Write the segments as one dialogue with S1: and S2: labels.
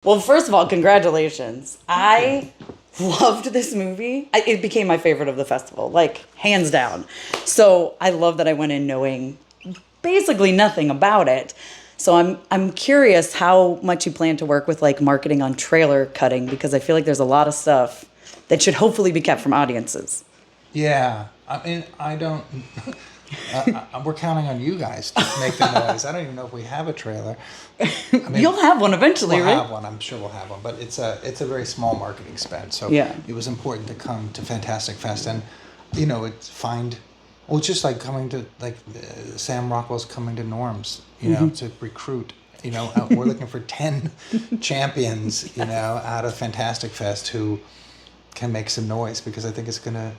S1: Well, first of all, congratulations. I loved this movie. It became my favorite of the festival, like hands down. So I love that I went in knowing basically nothing about it. So I'm curious how much you plan to work with like marketing on trailer cutting, because I feel like there's a lot of stuff that should hopefully be kept from audiences.
S2: Yeah, I mean, I don't. We're counting on you guys to make the noise. I don't even know if we have a trailer. I mean,
S1: You'll have one eventually,
S2: we'll
S1: right?
S2: have one. I'm sure we'll have one, but it's a very small marketing spend. So
S1: Yeah.
S2: it was important to come to Fantastic Fest, and it's just like coming to Sam Rockwell's coming to Norms, to recruit. We're looking for 10 champions, out of Fantastic Fest who can make some noise, because I think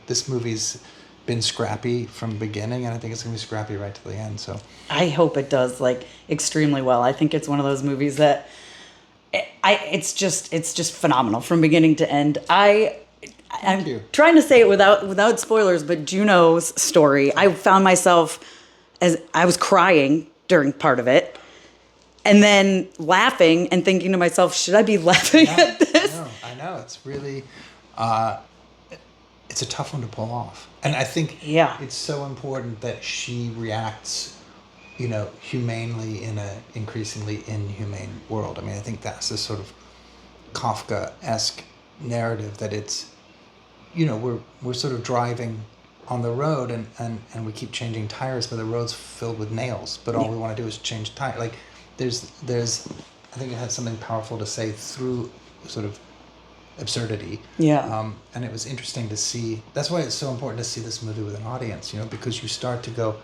S2: this movie's been scrappy from the beginning, and I think it's gonna be scrappy right to the end. So
S1: I hope it does like extremely well. I think it's one of those movies that it's just phenomenal from beginning to end. I'm
S2: you.
S1: trying to say it without spoilers, but Juno's story, I found myself as I was crying during part of it, and then laughing and thinking to myself, should I be laughing at this?
S2: I know. It's really, it's a tough one to pull off. And I think it's so important that she reacts, humanely in a increasingly inhumane world. I mean, I think that's this sort of Kafka-esque narrative that it's, we're sort of driving on the road and we keep changing tires, but the road's filled with nails. But all we want to do is change tires. Like, there's, I think it had something powerful to say through sort of absurdity.
S1: Yeah.
S2: And it was interesting to see. That's why it's so important to see this movie with an audience, because you start to go,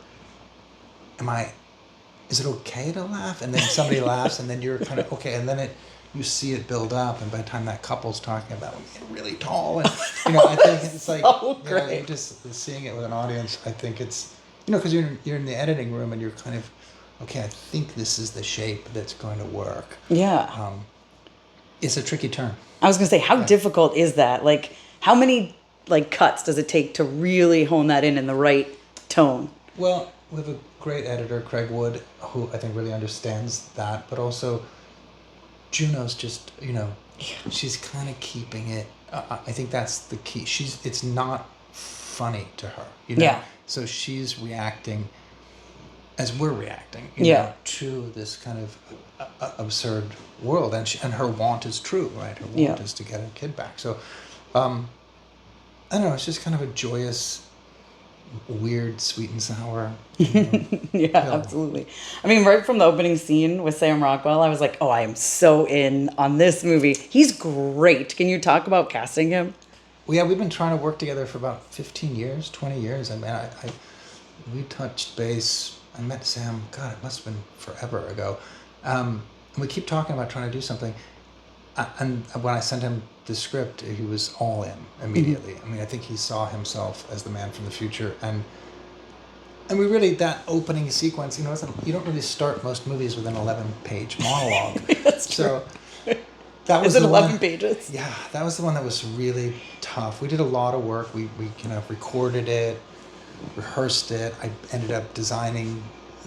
S2: is it okay to laugh? And then somebody laughs, and then you're kind of okay, and then you see it build up, and by the time that couple's talking about getting really tall, and I think it's like
S1: great.
S2: Just seeing it with an audience. I think it's because you're in the editing room and you're kind of okay. I think this is the shape that's going to work.
S1: Yeah.
S2: It's a tricky turn.
S1: I was gonna say, how difficult is that? Like, how many cuts does it take to really hone that in the right tone?
S2: Well, we have a great editor, Craig Wood, who I think really understands that, but also Juno's just, she's kind of keeping it. I think that's the key. It's not funny to her,
S1: Yeah.
S2: So she's reacting as we're reacting, to this kind of absurd world, and her want is true, right? Her want is to get her kid back. So, I don't know. It's just kind of a joyous, weird, sweet and sour.
S1: Yeah, absolutely. I mean, right from the opening scene with Sam Rockwell, I was like, oh, I am so in on this movie. He's great. Can you talk about casting him?
S2: Well, yeah, we've been trying to work together for about 15 years, 20 years. I mean, we touched base. I met Sam, God, it must have been forever ago. And we keep talking about trying to do something. And when I sent him the script, he was all in immediately. Mm-hmm. I mean, I think he saw himself as the man from the future. And we really, that opening sequence, you don't really start most movies with an 11-page monologue.
S1: That's true.
S2: So that was
S1: Is it 11 pages?
S2: Yeah, that was the one that was really tough. We did a lot of work. We kind of recorded it, rehearsed it. I ended up designing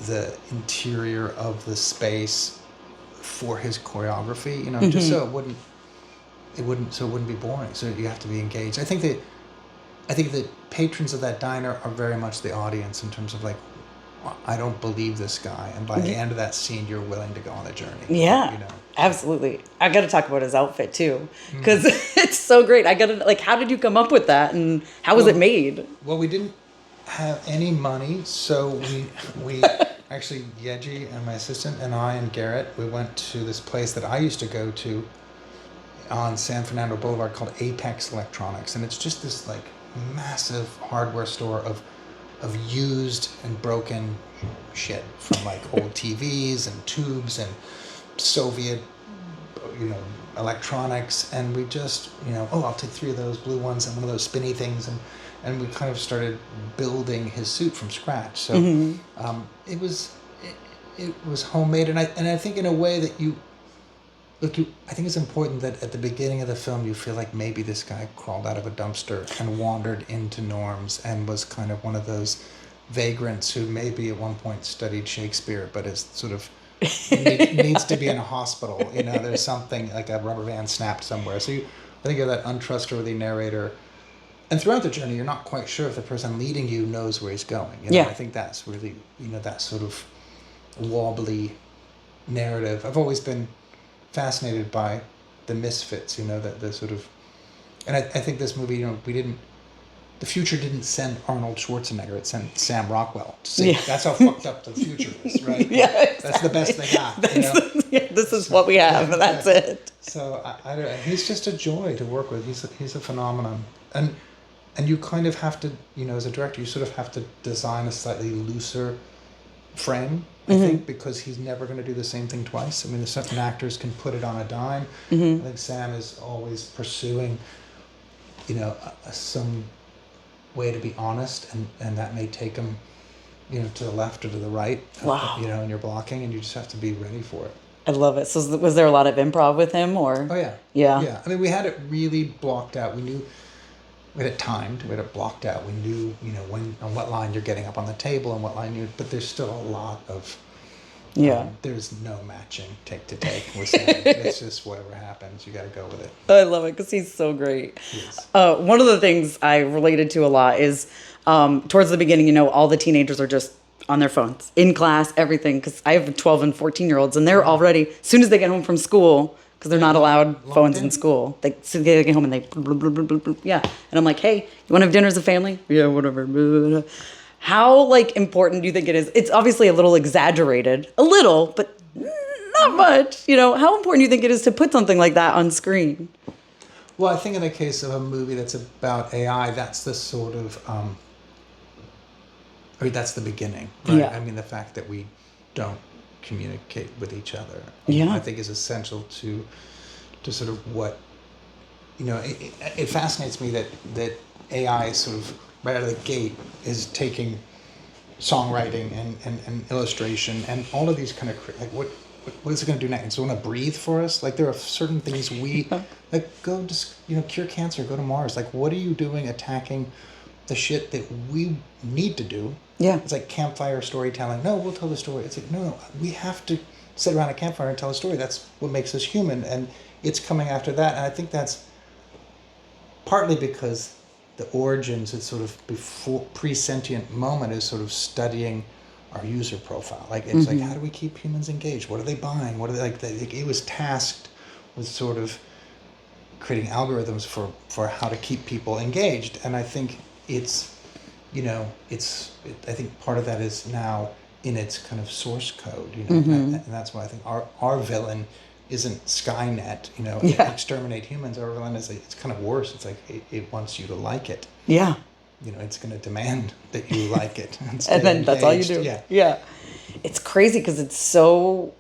S2: the interior of the space for his choreography, just so it wouldn't be boring. So you have to be engaged. I think the patrons of that diner are very much the audience in terms of like, I don't believe this guy, and by the end of that scene, you're willing to go on a journey.
S1: Yeah, absolutely. I got to talk about his outfit too, because it's so great. How did you come up with that, and how was it made?
S2: Well, we didn't have any money, so we actually, Yeji and my assistant and I and Garrett, we went to this place that I used to go to on San Fernando Boulevard called Apex Electronics, and it's just this like massive hardware store of used and broken shit from like old TVs and tubes and Soviet, electronics, and we just, I'll take 3 of those blue ones and one of those spinny things, and we kind of started building his suit from scratch. So it was homemade, and I think in a way that I think it's important that at the beginning of the film you feel like maybe this guy crawled out of a dumpster and wandered into Norms and was kind of one of those vagrants who maybe at one point studied Shakespeare but is sort of needs to be in a hospital. You know, there's something like a rubber band snapped somewhere. So I think you're that untrustworthy narrator. And throughout the journey, you're not quite sure if the person leading you knows where he's going. You know?
S1: Yeah.
S2: I think that's really, that sort of wobbly narrative. I've always been fascinated by the misfits, the sort of, and I think this movie, the future didn't send Arnold Schwarzenegger, it sent Sam Rockwell to see. Yeah. That's how fucked up the future is, right?
S1: Yeah, exactly.
S2: That's the best they got.
S1: This is what we have, and that's it.
S2: So he's just a joy to work with. He's a phenomenon, and you kind of have to, as a director, you sort of have to design a slightly looser frame. I think because he's never going to do the same thing twice. I mean, there's certain actors can put it on a dime. I think Sam is always pursuing, some way to be honest, and that may take him, to the left or to the right.
S1: Wow.
S2: And you're blocking, and you just have to be ready for it.
S1: I love it. So was there a lot of improv with him, or?
S2: Oh yeah.
S1: Yeah.
S2: Yeah. I mean, we had it really blocked out. We knew. We had it timed. We had it blocked out. We knew, when on what line you're getting up on the table and what line but there's still a lot of. There's no matching take to take. It's just whatever happens. You got to go with it.
S1: I love it because he's so great.
S2: Yes.
S1: One of the things I related to a lot is towards the beginning, all the teenagers are just on their phones in class, everything. Because I have 12 and 14-year-olds, and they're already, as soon as they get home from school, because they're not allowed phones in school. They get home and they blah, blah, blah, blah, blah, yeah. And I'm like, hey, you want to have dinner as a family? Yeah, whatever. Blah, blah, blah. How important do you think it is? It's obviously a little exaggerated, a little, but not much. How important do you think it is to put something like that on screen?
S2: Well, I think in the case of a movie that's about AI, that's the sort of, that's the beginning, right?
S1: Yeah.
S2: I mean, the fact that we don't communicate with each other,
S1: yeah,
S2: I think is essential to sort of what, it fascinates me that AI is sort of right out of the gate is taking songwriting and illustration and all of these kind of what is it going to do next? It's going to breathe for us. Like there are certain things go just cure cancer, go to Mars. Like what are you doing attacking the shit that we need to do?
S1: Yeah.
S2: It's like campfire storytelling. No, we'll tell the story. It's like, no, we have to sit around a campfire and tell a story. That's what makes us human. And it's coming after that. And I think that's partly because the origins, it's sort of before pre-sentient moment is sort of studying our user profile. Like, it's like, how do we keep humans engaged? What are they buying? What are they like? It was tasked with sort of creating algorithms for how to keep people engaged. And I think it's, I think part of that is now in its kind of source code, and that's why I think our villain isn't Skynet, exterminate humans. Our villain is it's kind of worse. It's like it wants you to like it.
S1: Yeah.
S2: It's going to demand that you like it.
S1: And then engaged. That's all you do. Yeah. Yeah. It's crazy because it's so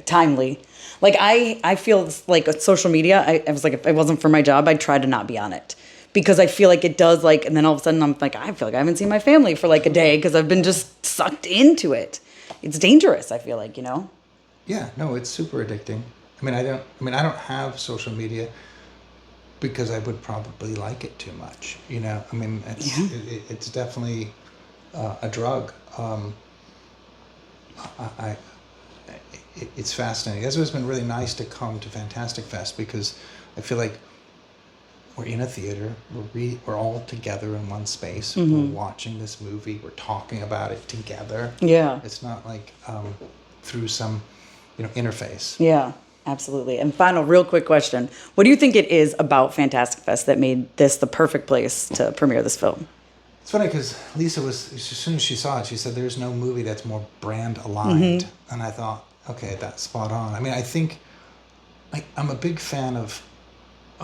S1: timely. Like I feel like social media, I was like, if it wasn't for my job, I'd try to not be on it. Because I feel like it does and then all of a sudden I'm like, I feel like I haven't seen my family for a day because I've been just sucked into it. It's dangerous, I feel like,
S2: Yeah, no, it's super addicting. I don't have social media because I would probably like it too much, it's definitely a drug. It's fascinating. That's why it's been really nice to come to Fantastic Fest because I feel like we're in a theater, we're all together in one space, we're watching this movie, we're talking about it together.
S1: Yeah.
S2: It's not like through some, interface.
S1: Yeah, absolutely. And final real quick question. What do you think it is about Fantastic Fest that made this the perfect place to premiere this film?
S2: It's funny because Lisa was, as soon as she saw it, she said, there's no movie that's more brand aligned. And I thought, okay, that's spot on. I think I'm a big fan of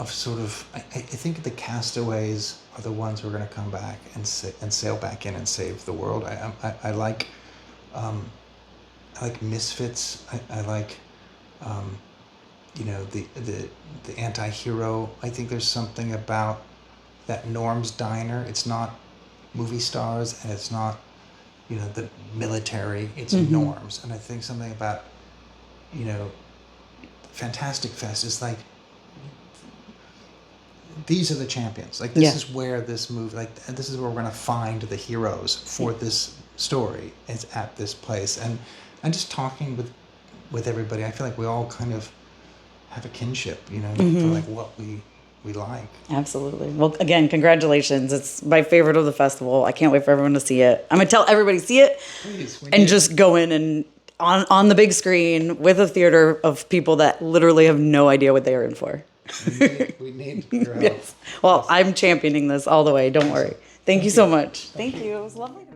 S2: sort of, I think the castaways are the ones who are going to come back and sail back in and save the world. I like misfits. I like, the anti-hero. I think there's something about that Norm's Diner. It's not movie stars and it's not, the military. It's norms. And I think something about, Fantastic Fest is like, these are the champions. Like this is where this movie, this is where we're going to find the heroes for this story. It's at this place, and just talking with with everybody. I feel like we all kind of have a kinship, you know,
S1: Mm-hmm.
S2: for like what we like.
S1: Absolutely. Well, again, congratulations. It's my favorite of the festival. I can't wait for everyone to see it. I'm going to tell everybody see it.
S2: Please,
S1: and just go in and on the big screen with a theater of people that literally have no idea what they are in for.
S2: we need your help.
S1: Yes. Well, I'm championing this all the way. Don't worry. Thank you so much. Thank you. It was lovely to